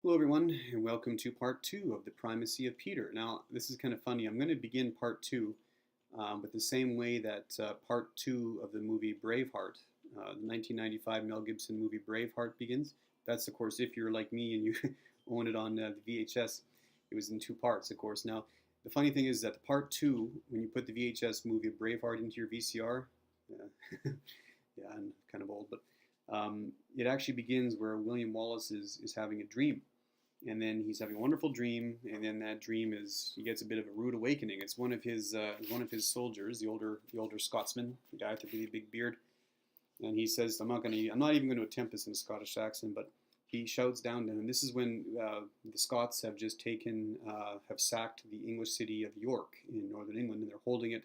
Hello, everyone, and welcome to part two of the Primacy of Peter. Now, this is kind of funny. I'm going to begin part two with the same way that part two of the movie Braveheart, the 1995 Mel Gibson movie Braveheart begins. That's, of course, if you're like me and you own it on the VHS. It was in two parts, of course. Now, the funny thing is that part two, when you put the VHS movie Braveheart into your VCR, yeah, I'm kind of old, but it actually begins where William Wallace is having a dream, and then he's having a wonderful dream, and then that dream is he gets a bit of a rude awakening. It's one of his soldiers, the older Scotsman, the guy with the really big beard, and he says, I'm not even going to attempt this in a Scottish accent, but he shouts down to him. This is when the Scots have just have sacked the English city of York in northern England, and they're holding it.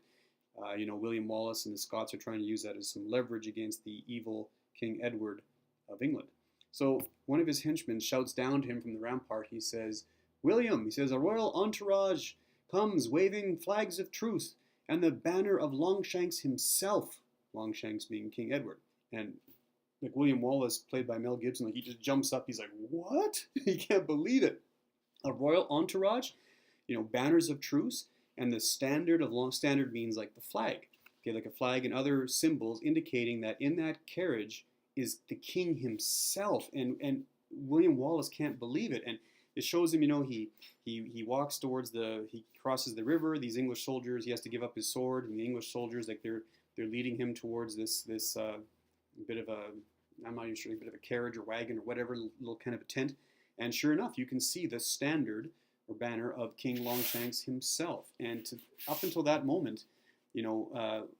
William Wallace and the Scots are trying to use that as some leverage against the evil King Edward of England. So one of his henchmen shouts down to him from the rampart. He says, William, he says, a royal entourage comes waving flags of truce and the banner of Longshanks himself, Longshanks being King Edward. And like William Wallace, played by Mel Gibson, like he just jumps up. He's like, what? He can't believe it. A royal entourage, banners of truce, and the standard means like the flag. Okay, like a flag and other symbols indicating that in that carriage is the king himself, and William Wallace can't believe it, and it shows him, he walks towards he crosses the river. These English soldiers, he has to give up his sword, and the English soldiers, like they're leading him towards this bit of a, I'm not even sure, a bit of a carriage or wagon or whatever, little kind of a tent, and sure enough, you can see the standard or banner of King Longshanks himself, and up until that moment,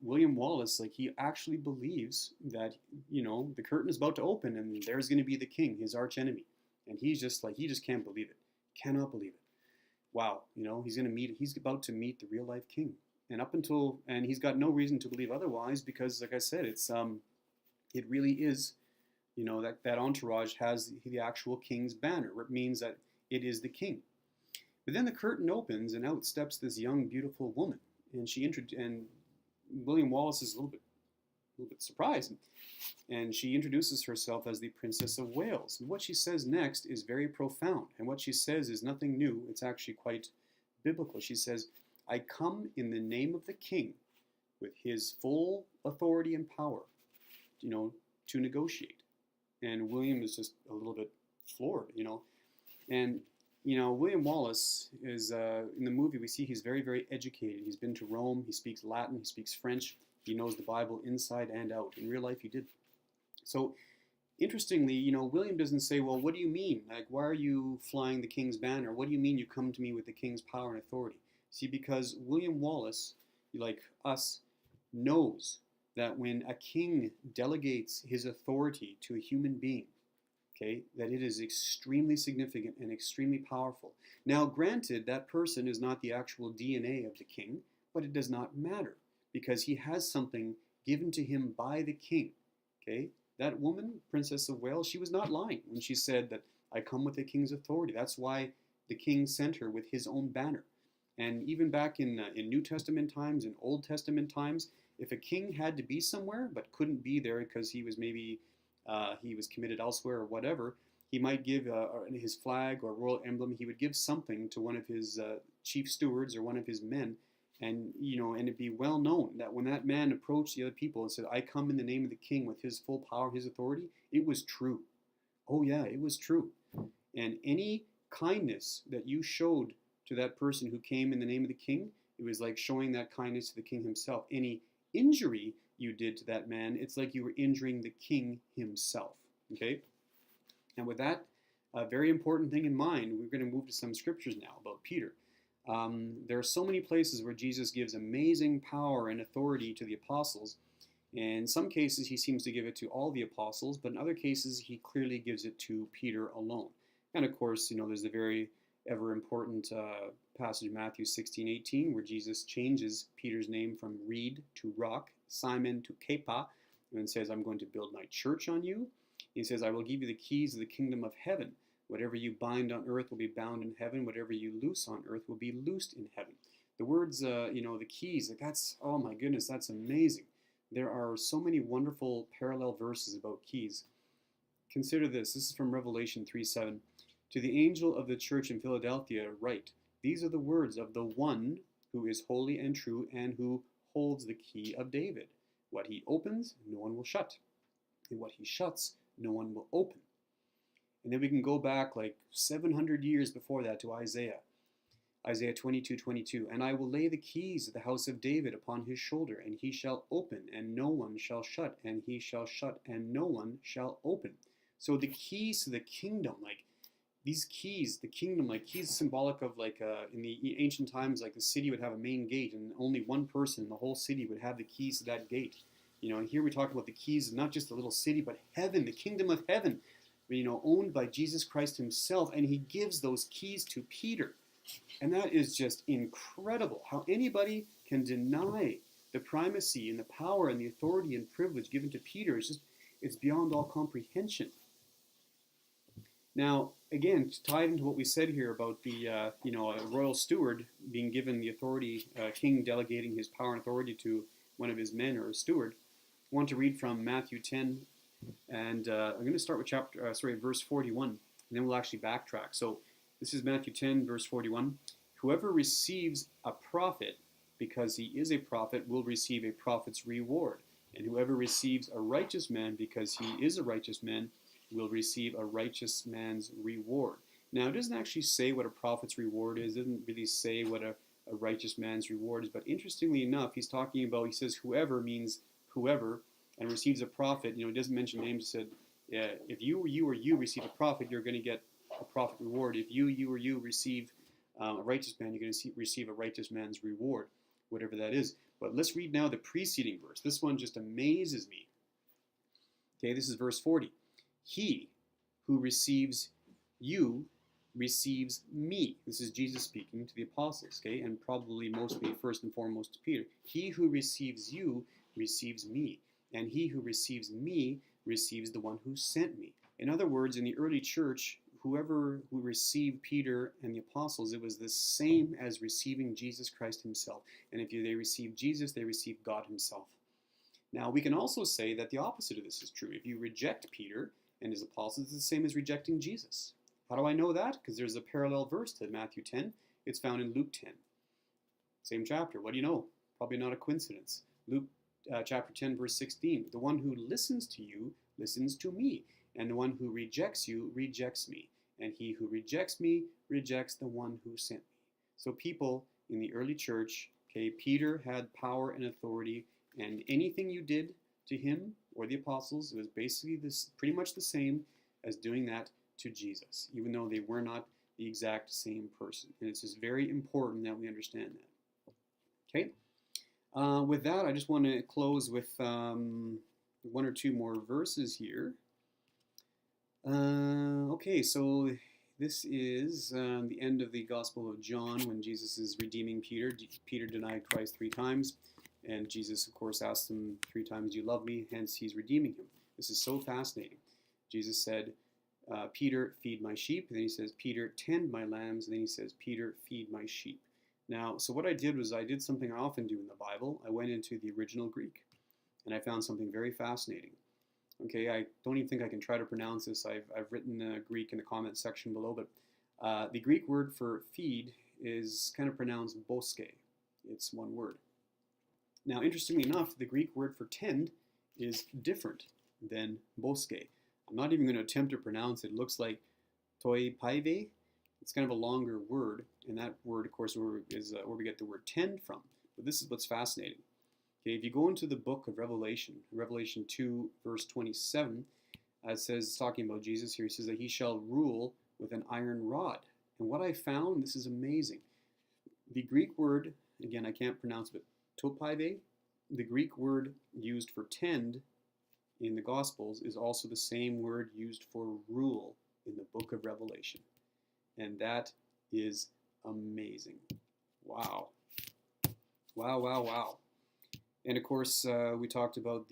William Wallace, like he actually believes that, the curtain is about to open and there's going to be the king, his arch enemy. And he's just like, he just can't believe it. Cannot believe it. Wow. He's about to meet the real life king. And he's got no reason to believe otherwise because, like I said, it really is, that entourage has the actual king's banner. It means that it is the king. But then the curtain opens and out steps this young, beautiful woman. And William Wallace is a little bit surprised, and she introduces herself as the Princess of Wales. And what she says next is very profound, and what she says is nothing new. It's actually quite biblical. She says, "I come in the name of the King, with his full authority and power, to negotiate." And William is just a little bit floored, and William Wallace is, in the movie, we see he's very, very educated. He's been to Rome, he speaks Latin, he speaks French, he knows the Bible inside and out. In real life, he did. So, interestingly, William doesn't say, well, what do you mean? Like, why are you flying the king's banner? What do you mean you come to me with the king's power and authority? See, because William Wallace, like us, knows that when a king delegates his authority to a human being, okay, that it is extremely significant and extremely powerful. Now, granted, that person is not the actual DNA of the king, but it does not matter because he has something given to him by the king. Okay, that woman, Princess of Wales, she was not lying when she said that I come with the king's authority. That's why the king sent her with his own banner. And even back in New Testament times, in Old Testament times, if a king had to be somewhere but couldn't be there because he was maybe he was committed elsewhere or whatever, he might give his flag or royal emblem. He would give something to one of his chief stewards or one of his men, and and it'd be well known that when that man approached the other people and said, "I come in the name of the king with his full power, his authority," it was true. Oh yeah, it was true. And any kindness that you showed to that person who came in the name of the king, it was like showing that kindness to the king himself. Any injury you did to that man, it's like you were injuring the king himself. Okay? And with that very important thing in mind, we're going to move to some scriptures now about Peter. There are so many places where Jesus gives amazing power and authority to the apostles. And in some cases, he seems to give it to all the apostles, but in other cases, he clearly gives it to Peter alone. And of course, there's the very ever important passage, Matthew 16:18, where Jesus changes Peter's name from reed to rock, Simon to Kepha, and says, I'm going to build my church on you. He says, I will give you the keys of the kingdom of heaven. Whatever you bind on earth will be bound in heaven. Whatever you loose on earth will be loosed in heaven. The words, the keys, that's, oh my goodness, that's amazing. There are so many wonderful parallel verses about keys. Consider this. This is from Revelation 3:7. To the angel of the church in Philadelphia write, these are the words of the one who is holy and true and who holds the key of David. What he opens, no one will shut. And what he shuts, no one will open. And then we can go back like 700 years before that to Isaiah. Isaiah 22:22. And I will lay the keys of the house of David upon his shoulder, and he shall open, and no one shall shut, and he shall shut, and no one shall open. So the keys to the kingdom, like these keys, the kingdom, like keys symbolic of like in the ancient times, like the city would have a main gate, and only one person in the whole city would have the keys to that gate. And here we talk about the keys of not just the little city, but heaven, the kingdom of heaven, owned by Jesus Christ himself, and he gives those keys to Peter. And that is just incredible. How anybody can deny the primacy and the power and the authority and privilege given to Peter is it's beyond all comprehension. Now, again, tied into what we said here about the, a royal steward being given the authority, king delegating his power and authority to one of his men or a steward, I want to read from Matthew 10, and I'm going to start with verse 41, and then we'll actually backtrack. So this is Matthew 10, verse 41. Whoever receives a prophet because he is a prophet will receive a prophet's reward. And whoever receives a righteous man because he is a righteous man will receive a righteous man's reward. Now, it doesn't actually say what a prophet's reward is. It doesn't really say what a righteous man's reward is. But interestingly enough, he says whoever means whoever, and receives a prophet. He doesn't mention names. He said, yeah, if you or you receive a prophet, you're going to get a prophet reward. If you or you receive a righteous man, you're going to receive a righteous man's reward, whatever that is. But let's read now the preceding verse. This one just amazes me. Okay, this is verse 40. He who receives you receives me. This is Jesus speaking to the apostles, okay, and probably mostly first and foremost to Peter. He who receives you receives me, and he who receives me receives the one who sent me. In other words, in the early church, who received Peter and the apostles, it was the same as receiving Jesus Christ himself. And if they received Jesus, they received God himself. Now, we can also say that the opposite of this is true. If you reject Peter and his apostles, it's the same as rejecting Jesus. How do I know that? Because there's a parallel verse to Matthew 10. It's found in Luke 10. Same chapter. What do you know? Probably not a coincidence. Luke chapter 10, verse 16. The one who listens to you listens to me, and the one who rejects you rejects me. And he who rejects me rejects the one who sent me. So people in the early church, okay, Peter had power and authority, and anything you did to him or the apostles, it was basically pretty much the same as doing that to Jesus, even though they were not the exact same person. And it's just very important that we understand that. Okay? With that, I just want to close with one or two more verses here. Okay, so this is the end of the Gospel of John when Jesus is redeeming Peter. Peter denied Christ 3 times, and Jesus, of course, asked him 3 times, "Do you love me?" Hence, he's redeeming him. This is so fascinating. Jesus said, Peter, feed my sheep. And then he says, Peter, tend my lambs. And then he says, Peter, feed my sheep. Now, so what I did was I did something I often do in the Bible. I went into the original Greek, and I found something very fascinating. Okay, I don't even think I can try to pronounce this. I've written Greek in the comment section below, but the Greek word for feed is kind of pronounced boske. It's one word. Now, interestingly enough, the Greek word for tend is different than boske. I'm not even going to attempt to pronounce it. It looks like toi paive. It's kind of a longer word, and that word, of course, is where we get the word tend from. But this is what's fascinating. Okay, if you go into the book of Revelation, Revelation 2, verse 27, it says, talking about Jesus here, he says that he shall rule with an iron rod. And what I found, this is amazing. The Greek word, again, I can't pronounce it, but topaive, the Greek word used for tend in the Gospels is also the same word used for rule in the book of Revelation. And that is amazing. Wow. Wow, wow, wow. And of course, we talked about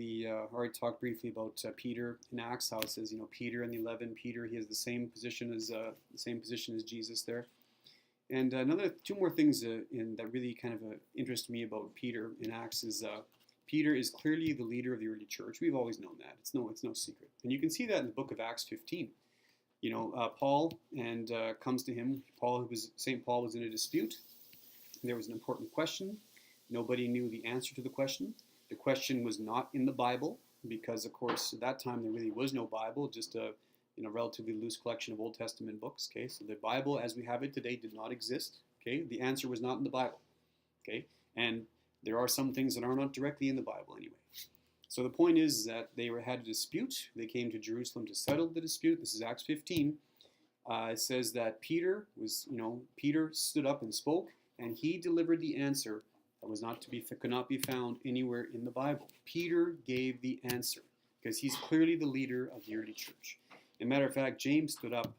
already talked briefly about Peter in Acts, how it says, Peter and the 11, Peter, he has the same position as Jesus there. And 2 more things that really kind of interest me about Peter in Acts is Peter is clearly the leader of the early church. We've always known that. It's no secret. And you can see that in the book of Acts 15. Paul and comes to him. St. Paul was in a dispute. There was an important question. Nobody knew the answer to the question. The question was not in the Bible because, of course, at that time there really was no Bible, just a relatively loose collection of Old Testament books. Okay, so the Bible as we have it today did not exist. Okay, the answer was not in the Bible. Okay, and there are some things that are not directly in the Bible anyway. So the point is that they had a dispute. They came to Jerusalem to settle the dispute. This is Acts 15. It says that Peter stood up and spoke, and he delivered the answer that could not be found anywhere in the Bible. Peter gave the answer because he's clearly the leader of the early church. As a matter of fact, James stood up,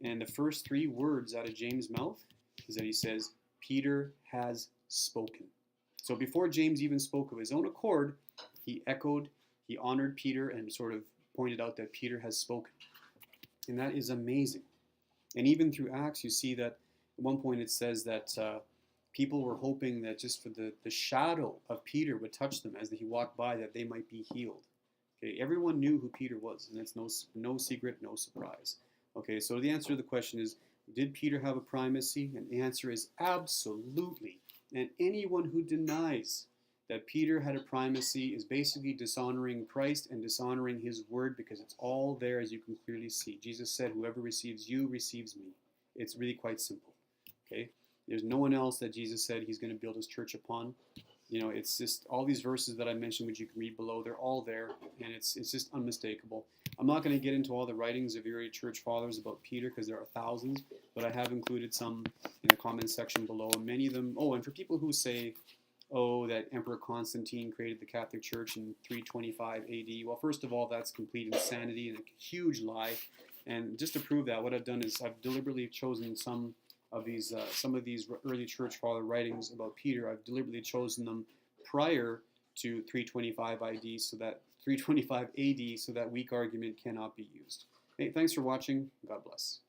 and the first 3 words out of James' mouth is that he says, Peter has spoken. So before James even spoke of his own accord, he honored Peter and sort of pointed out that Peter has spoken. And that is amazing. And even through Acts, you see that at one point it says that people were hoping that just for the shadow of Peter would touch them as he walked by, that they might be healed. Okay, everyone knew who Peter was, and it's no secret, no surprise. Okay, so the answer to the question is, did Peter have a primacy? And the answer is absolutely. And anyone who denies that Peter had a primacy is basically dishonoring Christ and dishonoring his word, because it's all there, as you can clearly see. Jesus said, whoever receives you receives me. It's really quite simple. Okay, there's no one else that Jesus said he's going to build his church upon. It's just all these verses that I mentioned, which you can read below, they're all there, and it's just unmistakable. I'm not going to get into all the writings of the early church fathers about Peter, because there are thousands, but I have included some in the comments section below, and many of them, and for people who say, that Emperor Constantine created the Catholic Church in 325 AD. Well, first of all, that's complete insanity and a huge lie. And just to prove that, what I've done is I've deliberately chosen some of these early church father writings about Peter. I've deliberately chosen them prior to 325 AD, so that weak argument cannot be used. Hey, thanks for watching. God bless.